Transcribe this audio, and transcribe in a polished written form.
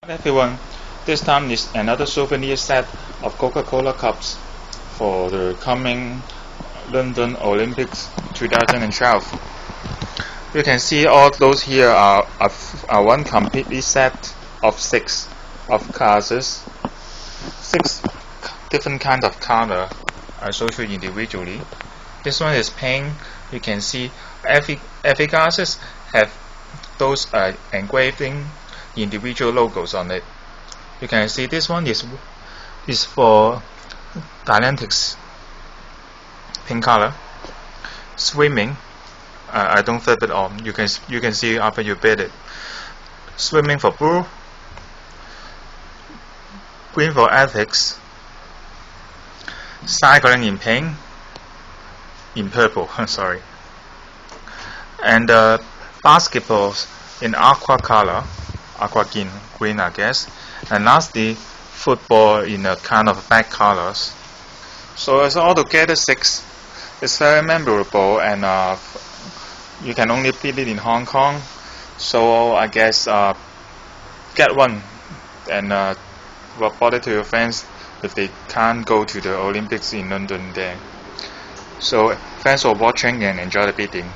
Everyone, this time is another souvenir set of Coca-Cola cups for the coming London Olympics 2012. You can see all those here are one completely set of six glasses, six different kinds of color. I show you individually. This one is pink. You can see every glasses have those engraving individual logos on it. You can see this one is for Athletics, pink color. Swimming, I don't flip it on. You can see after you bid it. Swimming for blue, green for ethics, cycling in pink, in purple. Sorry, and basketball in aqua color. Aqua green, I guess, and lastly football in a kind of black colors. So it's all together six. It's very memorable, and you can only bid it in Hong Kong. So I guess get one and report it to your friends if they can't go to the Olympics in London there. So thanks for watching and enjoy the bidding.